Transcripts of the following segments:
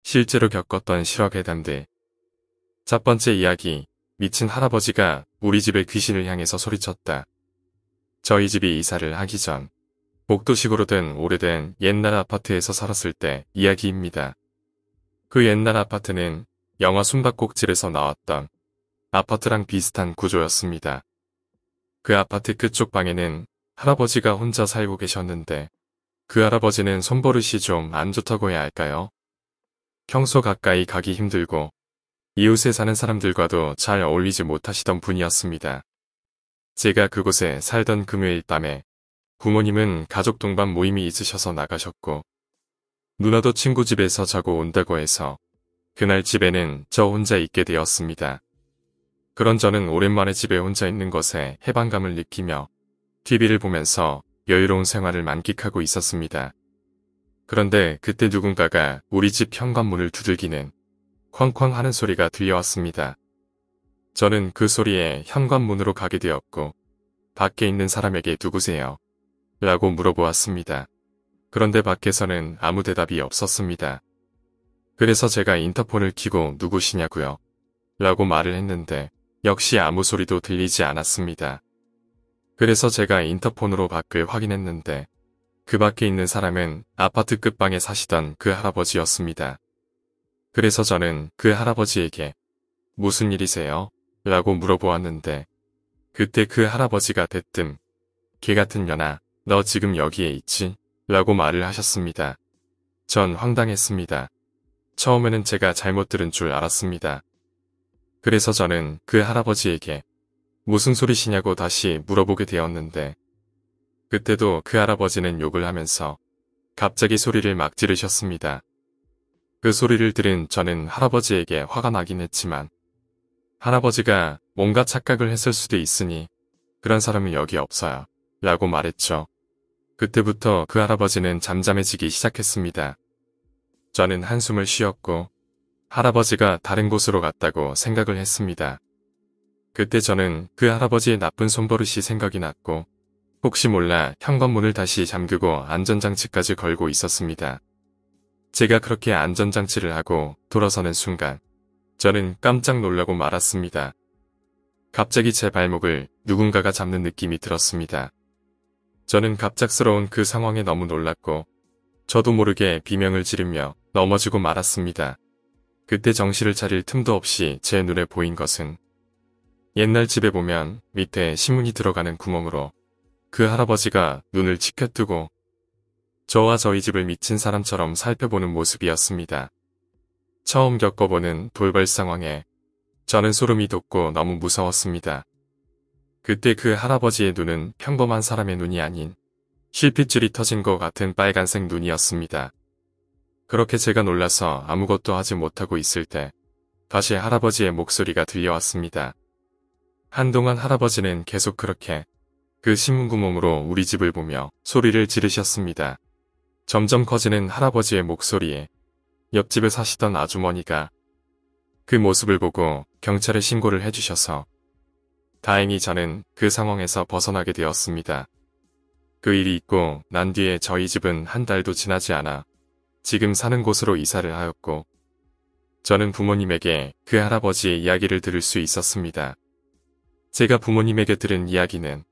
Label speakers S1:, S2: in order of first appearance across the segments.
S1: 실제로 겪었던 실화 괴담들. 첫 번째 이야기, 미친 할아버지가 우리 집의 귀신을 향해서 소리쳤다. 저희 집이 이사를 하기 전 복도식으로 된 오래된 옛날 아파트에서 살았을 때 이야기입니다. 그 옛날 아파트는 영화 숨바꼭질에서 나왔던 아파트랑 비슷한 구조였습니다. 그 아파트 끝쪽 방에는 할아버지가 혼자 살고 계셨는데 그 할아버지는 손버릇이 좀 안 좋다고 해야 할까요? 평소 가까이 가기 힘들고 이웃에 사는 사람들과도 잘 어울리지 못하시던 분이었습니다. 제가 그곳에 살던 금요일 밤에 부모님은 가족 동반 모임이 있으셔서 나가셨고 누나도 친구 집에서 자고 온다고 해서 그날 집에는 저 혼자 있게 되었습니다. 그런 저는 오랜만에 집에 혼자 있는 것에 해방감을 느끼며 TV를 보면서 여유로운 생활을 만끽하고 있었습니다. 그런데 그때 누군가가 우리 집 현관문을 두들기는 쾅쾅 하는 소리가 들려왔습니다. 저는 그 소리에 현관문으로 가게 되었고 밖에 있는 사람에게 누구세요? 라고 물어보았습니다. 그런데 밖에서는 아무 대답이 없었습니다. 그래서 제가 인터폰을 켜고 누구시냐고요? 라고 말을 했는데 역시 아무 소리도 들리지 않았습니다. 그래서 제가 인터폰으로 밖을 확인했는데 그 밖에 있는 사람은 아파트 끝방에 사시던 그 할아버지였습니다. 그래서 저는 그 할아버지에게 무슨 일이세요? 라고 물어보았는데 그때 그 할아버지가 대뜸 개 같은 년아 너 지금 여기에 있지? 라고 말을 하셨습니다. 전 황당했습니다. 처음에는 제가 잘못 들은 줄 알았습니다. 그래서 저는 그 할아버지에게 무슨 소리시냐고 다시 물어보게 되었는데 그때도 그 할아버지는 욕을 하면서 갑자기 소리를 막 지르셨습니다. 그 소리를 들은 저는 할아버지에게 화가 나긴 했지만 할아버지가 뭔가 착각을 했을 수도 있으니 그런 사람은 여기 없어요. 라고 말했죠. 그때부터 그 할아버지는 잠잠해지기 시작했습니다. 저는 한숨을 쉬었고 할아버지가 다른 곳으로 갔다고 생각을 했습니다. 그때 저는 그 할아버지의 나쁜 손버릇이 생각이 났고 혹시 몰라 현관문을 다시 잠그고 안전장치까지 걸고 있었습니다. 제가 그렇게 안전장치를 하고 돌아서는 순간 저는 깜짝 놀라고 말았습니다. 갑자기 제 발목을 누군가가 잡는 느낌이 들었습니다. 저는 갑작스러운 그 상황에 너무 놀랐고 저도 모르게 비명을 지르며 넘어지고 말았습니다. 그때 정신을 차릴 틈도 없이 제 눈에 보인 것은 옛날 집에 보면 밑에 신문이 들어가는 구멍으로 그 할아버지가 눈을 치켜뜨고 저와 저희 집을 미친 사람처럼 살펴보는 모습이었습니다. 처음 겪어보는 돌발 상황에 저는 소름이 돋고 너무 무서웠습니다. 그때 그 할아버지의 눈은 평범한 사람의 눈이 아닌 실핏줄이 터진 것 같은 빨간색 눈이었습니다. 그렇게 제가 놀라서 아무것도 하지 못하고 있을 때 다시 할아버지의 목소리가 들려왔습니다. 한동안 할아버지는 계속 그렇게 그 신문구멍으로 우리 집을 보며 소리를 지르셨습니다. 점점 커지는 할아버지의 목소리에 옆집에 사시던 아주머니가 그 모습을 보고 경찰에 신고를 해주셔서 다행히 저는 그 상황에서 벗어나게 되었습니다. 그 일이 있고 난 뒤에 저희 집은 한 달도 지나지 않아 지금 사는 곳으로 이사를 하였고 저는 부모님에게 그 할아버지의 이야기를 들을 수 있었습니다. 제가 부모님에게 들은 이야기는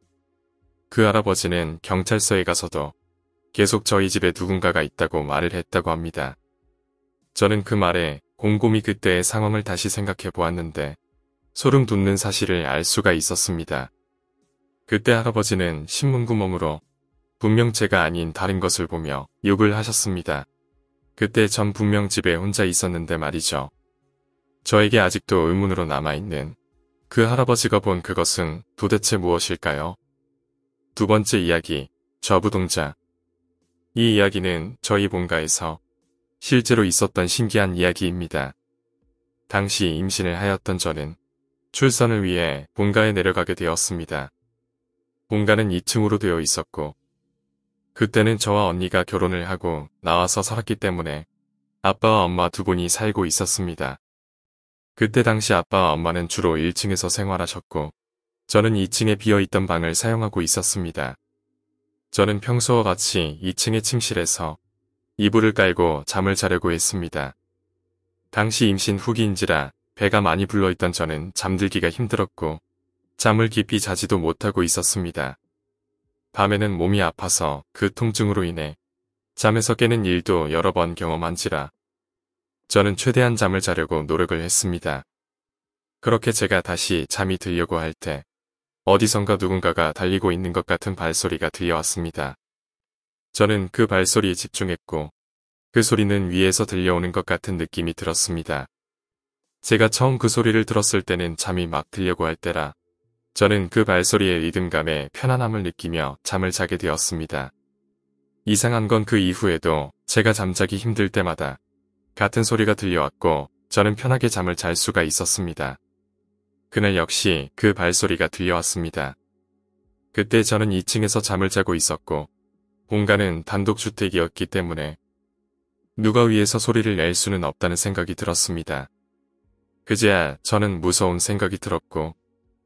S1: 그 할아버지는 경찰서에 가서도 계속 저희 집에 누군가가 있다고 말을 했다고 합니다. 저는 그 말에 곰곰이 그때의 상황을 다시 생각해 보았는데 소름 돋는 사실을 알 수가 있었습니다. 그때 할아버지는 신문구멍으로 분명 제가 아닌 다른 것을 보며 욕을 하셨습니다. 그때 전 분명 집에 혼자 있었는데 말이죠. 저에게 아직도 의문으로 남아있는 그 할아버지가 본 그것은 도대체 무엇일까요? 두 번째 이야기, 저부동자. 이 이야기는 저희 본가에서 실제로 있었던 신기한 이야기입니다. 당시 임신을 하였던 저는 출산을 위해 본가에 내려가게 되었습니다. 본가는 2층으로 되어 있었고 그때는 저와 언니가 결혼을 하고 나와서 살았기 때문에 아빠와 엄마 두 분이 살고 있었습니다. 그때 당시 아빠와 엄마는 주로 1층에서 생활하셨고 저는 2층에 비어있던 방을 사용하고 있었습니다. 저는 평소와 같이 2층의 침실에서 이불을 깔고 잠을 자려고 했습니다. 당시 임신 후기인지라 배가 많이 불러있던 저는 잠들기가 힘들었고 잠을 깊이 자지도 못하고 있었습니다. 밤에는 몸이 아파서 그 통증으로 인해 잠에서 깨는 일도 여러 번 경험한지라 저는 최대한 잠을 자려고 노력을 했습니다. 그렇게 제가 다시 잠이 들려고 할 때 어디선가 누군가가 달리고 있는 것 같은 발소리가 들려왔습니다. 저는 그 발소리에 집중했고 그 소리는 위에서 들려오는 것 같은 느낌이 들었습니다. 제가 처음 그 소리를 들었을 때는 잠이 막 들려고 할 때라 저는 그 발소리의 리듬감에 편안함을 느끼며 잠을 자게 되었습니다. 이상한 건 그 이후에도 제가 잠자기 힘들 때마다 같은 소리가 들려왔고 저는 편하게 잠을 잘 수가 있었습니다. 그날 역시 그 발소리가 들려왔습니다. 그때 저는 2층에서 잠을 자고 있었고 공간은 단독주택이었기 때문에 누가 위에서 소리를 낼 수는 없다는 생각이 들었습니다. 그제야 저는 무서운 생각이 들었고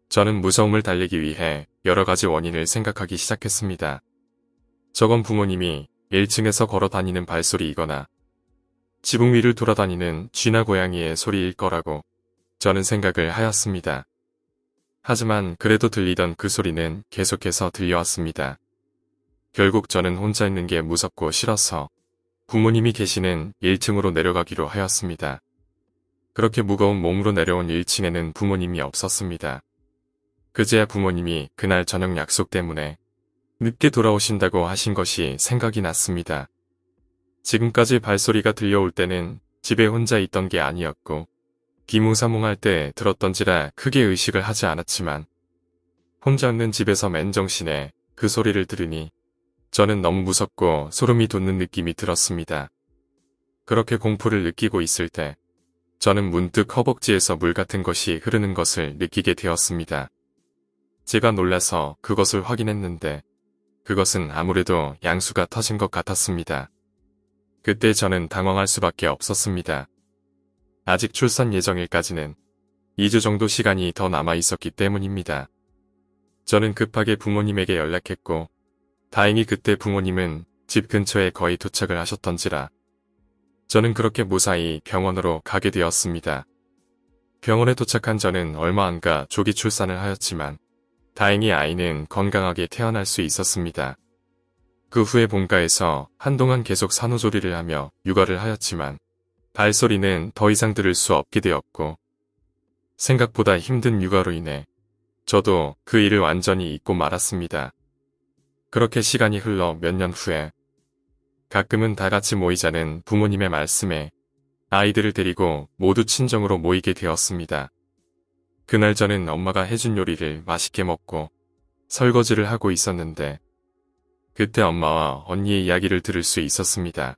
S1: 저는 무서움을 달래기 위해 여러 가지 원인을 생각하기 시작했습니다. 저건 부모님이 1층에서 걸어 다니는 발소리이거나 지붕 위를 돌아다니는 쥐나 고양이의 소리일 거라고 저는 생각을 하였습니다. 하지만 그래도 들리던 그 소리는 계속해서 들려왔습니다. 결국 저는 혼자 있는 게 무섭고 싫어서 부모님이 계시는 1층으로 내려가기로 하였습니다. 그렇게 무거운 몸으로 내려온 1층에는 부모님이 없었습니다. 그제야 부모님이 그날 저녁 약속 때문에 늦게 돌아오신다고 하신 것이 생각이 났습니다. 지금까지 발소리가 들려올 때는 집에 혼자 있던 게 아니었고 비몽사몽할 때 들었던지라 크게 의식을 하지 않았지만 혼자 있는 집에서 맨정신에 그 소리를 들으니 저는 너무 무섭고 소름이 돋는 느낌이 들었습니다. 그렇게 공포를 느끼고 있을 때 저는 문득 허벅지에서 물 같은 것이 흐르는 것을 느끼게 되었습니다. 제가 놀라서 그것을 확인했는데 그것은 아무래도 양수가 터진 것 같았습니다. 그때 저는 당황할 수밖에 없었습니다. 아직 출산 예정일까지는 2주 정도 시간이 더 남아 있었기 때문입니다. 저는 급하게 부모님에게 연락했고 다행히 그때 부모님은 집 근처에 거의 도착을 하셨던지라 저는 그렇게 무사히 병원으로 가게 되었습니다. 병원에 도착한 저는 얼마 안 가 조기 출산을 하였지만 다행히 아이는 건강하게 태어날 수 있었습니다. 그 후에 본가에서 한동안 계속 산후조리를 하며 육아를 하였지만 발소리는 더 이상 들을 수 없게 되었고 생각보다 힘든 육아로 인해 저도 그 일을 완전히 잊고 말았습니다. 그렇게 시간이 흘러 몇 년 후에 가끔은 다 같이 모이자는 부모님의 말씀에 아이들을 데리고 모두 친정으로 모이게 되었습니다. 그날 저는 엄마가 해준 요리를 맛있게 먹고 설거지를 하고 있었는데 그때 엄마와 언니의 이야기를 들을 수 있었습니다.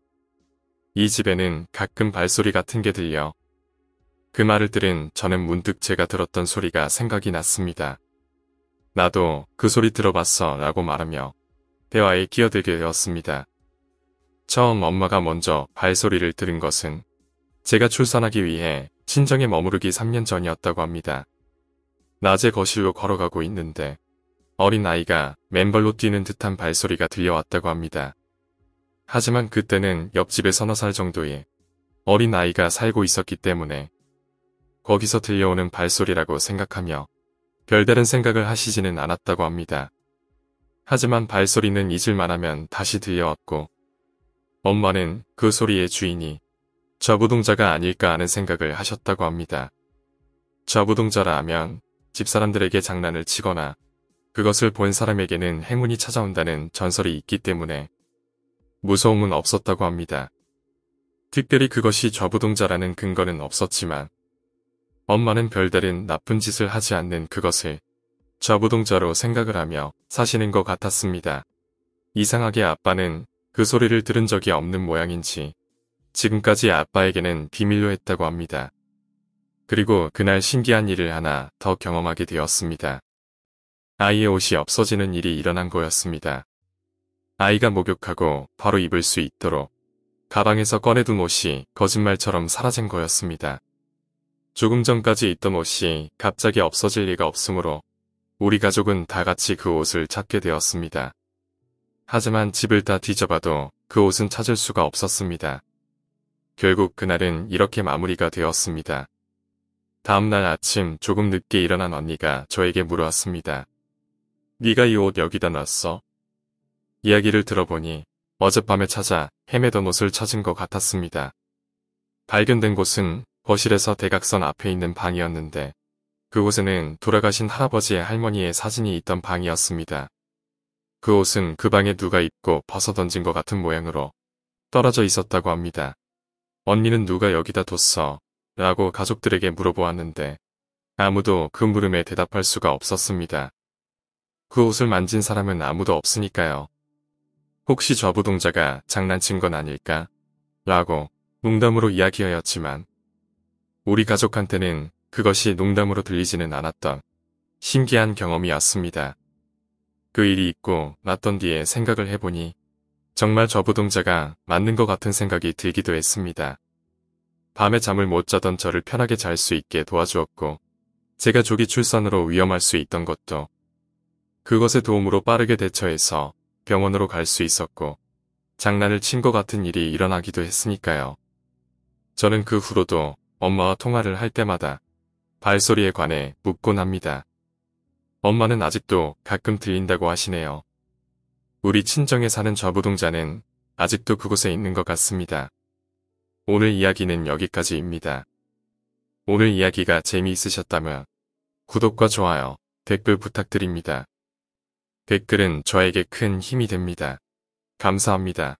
S1: 이 집에는 가끔 발소리 같은 게 들려 그 말을 들은 저는 문득 제가 들었던 소리가 생각이 났습니다. 나도 그 소리 들어봤어 라고 말하며 대화에 끼어들게 되었습니다. 처음 엄마가 먼저 발소리를 들은 것은 제가 출산하기 위해 친정에 머무르기 3년 전이었다고 합니다. 낮에 거실로 걸어가고 있는데 어린 아이가 맨발로 뛰는 듯한 발소리가 들려왔다고 합니다. 하지만 그때는 옆집에 서너 살 정도의 어린 아이가 살고 있었기 때문에 거기서 들려오는 발소리라고 생각하며 별다른 생각을 하시지는 않았다고 합니다. 하지만 발소리는 잊을만 하면 다시 들려왔고 엄마는 그 소리의 주인이 저부동자가 아닐까 하는 생각을 하셨다고 합니다. 저부동자라 하면 집사람들에게 장난을 치거나 그것을 본 사람에게는 행운이 찾아온다는 전설이 있기 때문에 무서움은 없었다고 합니다. 특별히 그것이 저부동자라는 근거는 없었지만 엄마는 별다른 나쁜 짓을 하지 않는 그것을 저부동자로 생각을 하며 사시는 것 같았습니다. 이상하게 아빠는 그 소리를 들은 적이 없는 모양인지 지금까지 아빠에게는 비밀로 했다고 합니다. 그리고 그날 신기한 일을 하나 더 경험하게 되었습니다. 아이의 옷이 없어지는 일이 일어난 거였습니다. 아이가 목욕하고 바로 입을 수 있도록 가방에서 꺼내둔 옷이 거짓말처럼 사라진 거였습니다. 조금 전까지 있던 옷이 갑자기 없어질 리가 없으므로 우리 가족은 다 같이 그 옷을 찾게 되었습니다. 하지만 집을 다 뒤져봐도 그 옷은 찾을 수가 없었습니다. 결국 그날은 이렇게 마무리가 되었습니다. 다음날 아침 조금 늦게 일어난 언니가 저에게 물어왔습니다. 네가 이 옷 여기다 놨어? 이야기를 들어보니 어젯밤에 찾아 헤매던 옷을 찾은 것 같았습니다. 발견된 곳은 거실에서 대각선 앞에 있는 방이었는데 그곳에는 돌아가신 할아버지의 할머니의 사진이 있던 방이었습니다. 그 옷은 그 방에 누가 입고 벗어던진 것 같은 모양으로 떨어져 있었다고 합니다. 언니는 누가 여기다 뒀어? 라고 가족들에게 물어보았는데 아무도 그 물음에 대답할 수가 없었습니다. 그 옷을 만진 사람은 아무도 없으니까요. 혹시 저부동자가 장난친 건 아닐까? 라고 농담으로 이야기하였지만 우리 가족한테는 그것이 농담으로 들리지는 않았던 신기한 경험이었습니다. 그 일이 있고 났던 뒤에 생각을 해보니 정말 저부동자가 맞는 것 같은 생각이 들기도 했습니다. 밤에 잠을 못 자던 저를 편하게 잘 수 있게 도와주었고 제가 조기 출산으로 위험할 수 있던 것도 그것의 도움으로 빠르게 대처해서 병원으로 갈 수 있었고 장난을 친 것 같은 일이 일어나기도 했으니까요. 저는 그 후로도 엄마와 통화를 할 때마다 발소리에 관해 묻곤 합니다. 엄마는 아직도 가끔 들린다고 하시네요. 우리 친정에 사는 저부동자는 아직도 그곳에 있는 것 같습니다. 오늘 이야기는 여기까지입니다. 오늘 이야기가 재미있으셨다면 구독과 좋아요, 댓글 부탁드립니다. 댓글은 저에게 큰 힘이 됩니다. 감사합니다.